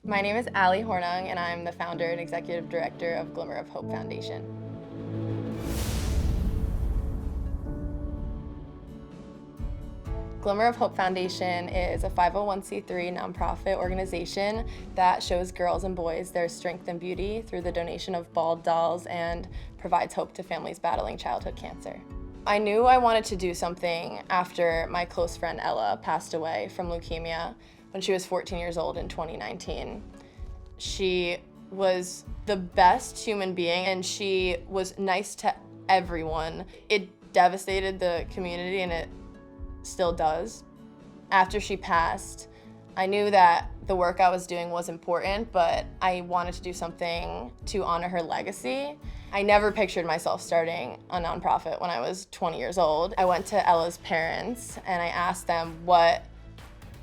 My name is Ali Hornung, and I'm the founder and executive director of Glimmer of Hope Foundation. Glimmer of Hope Foundation is a 501c3 nonprofit organization that shows girls and boys their strength and beauty through the donation of bald dolls and provides hope to families battling childhood cancer. I knew I wanted to do something after my close friend Ella passed away from leukemia when she was 14 years old in 2019. She was the best human being and she was nice to everyone. It devastated the community and it still does. After she passed, I knew that the work I was doing was important, but I wanted to do something to honor her legacy. I never pictured myself starting a nonprofit when I was 20 years old. I went to Ella's parents and I asked them what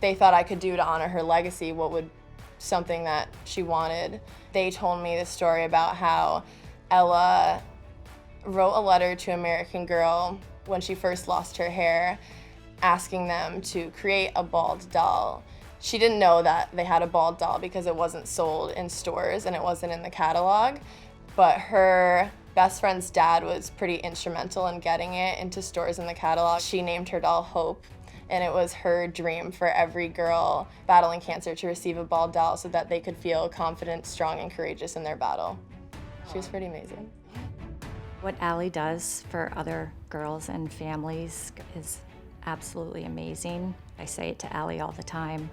they thought I could do to honor her legacy, what would something that she wanted. They told me the story about how Ella wrote a letter to American Girl when she first lost her hair, asking them to create a bald doll. She didn't know that they had a bald doll because it wasn't sold in stores and it wasn't in the catalog, but her best friend's dad was pretty instrumental in getting it into stores in the catalog. She named her doll Hope, and it was her dream for every girl battling cancer to receive a bald doll so that they could feel confident, strong, and courageous in their battle. She was pretty amazing. What Ali does for other girls and families is absolutely amazing. I say it to Ali all the time.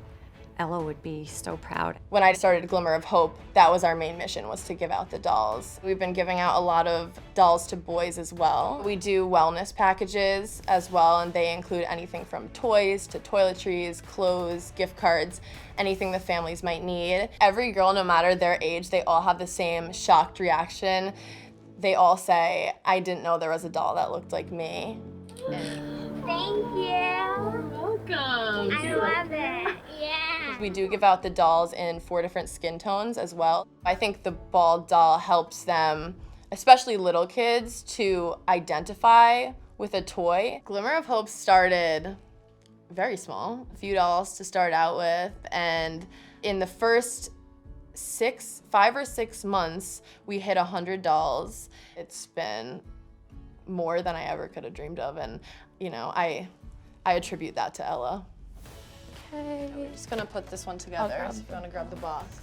Ella would be so proud. When I started Glimmer of Hope, that was our main mission, was to give out the dolls. We've been giving out a lot of dolls to boys as well. We do wellness packages as well, and they include anything from toys to toiletries, clothes, gift cards, anything the families might need. Every girl, no matter their age, they all have the same shocked reaction. They all say, "I didn't know there was a doll that looked like me." Thank you. You're welcome. I love it. Yeah. We do give out the dolls in 4 different skin tones as well. I think the bald doll helps them, especially little kids, to identify with a toy. Glimmer of Hope started very small, a few dolls to start out with, and in the first 5 or 6 months, we hit 100 dolls. It's been more than I ever could have dreamed of, and I attribute that to Ella. Okay. We're just gonna put this one together, so if you wanna grab the box.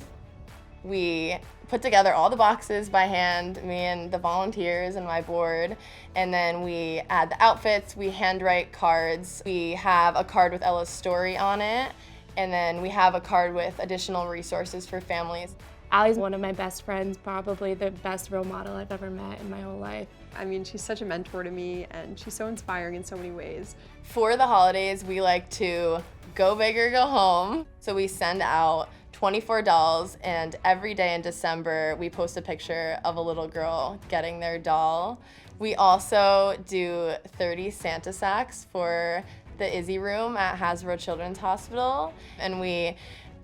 We put together all the boxes by hand, me and the volunteers and my board, and then we add the outfits, we handwrite cards. We have a card with Ella's story on it, and then we have a card with additional resources for families. Ali's one of my best friends, probably the best role model I've ever met in my whole life. I mean, she's such a mentor to me, and she's so inspiring in so many ways. For the holidays, we like to go big or go home. So we send out 24 dolls, and every day in December, we post a picture of a little girl getting their doll. We also do 30 Santa sacks for the Izzy room at Hasbro Children's Hospital, and we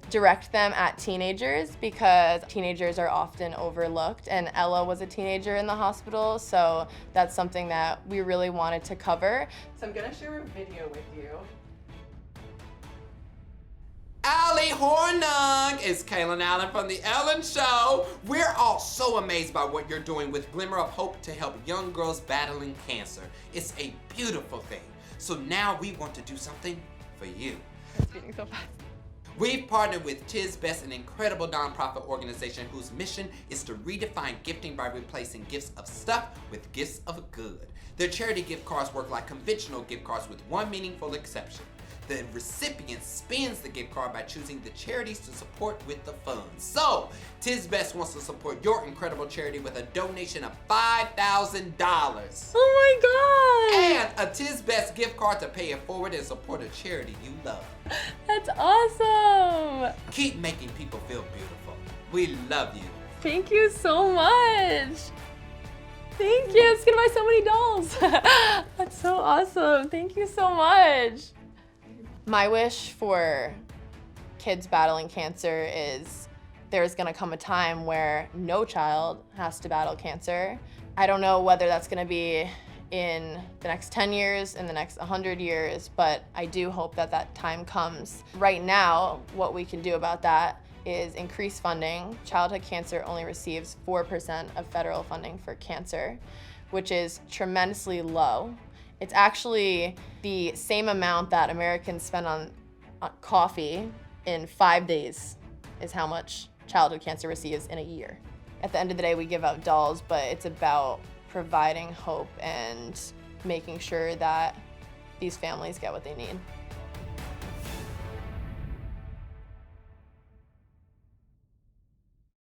direct them at teenagers because teenagers are often overlooked, and Ella was a teenager in the hospital, so that's something that we really wanted to cover. So I'm gonna share a video with you. Ali Hornung is Kaylin Allen from The Ellen Show. We're all so amazed by what you're doing with Glimmer of Hope to help young girls battling cancer. It's a beautiful thing. So now we want to do something for you. It's beating so fast. We've partnered with TisBest, an incredible nonprofit organization whose mission is to redefine gifting by replacing gifts of stuff with gifts of good. Their charity gift cards work like conventional gift cards with one meaningful exception. The recipient spends the gift card by choosing the charities to support with the funds. So, TisBest wants to support your incredible charity with a donation of $5,000. Oh my God! And a TisBest gift card to pay it forward and support a charity you love. That's awesome! Keep making people feel beautiful. We love you. Thank you so much! Thank you, it's gonna buy so many dolls. That's so awesome, thank you so much. My wish for kids battling cancer is there's gonna come a time where no child has to battle cancer. I don't know whether that's gonna be in the next 10 years, in the next 100 years, but I do hope that that time comes. Right now, what we can do about that is increased funding. Childhood cancer only receives 4% of federal funding for cancer, which is tremendously low. It's actually the same amount that Americans spend on coffee in 5 days is how much childhood cancer receives in a year. At the end of the day, we give out dolls, but it's about providing hope and making sure that these families get what they need.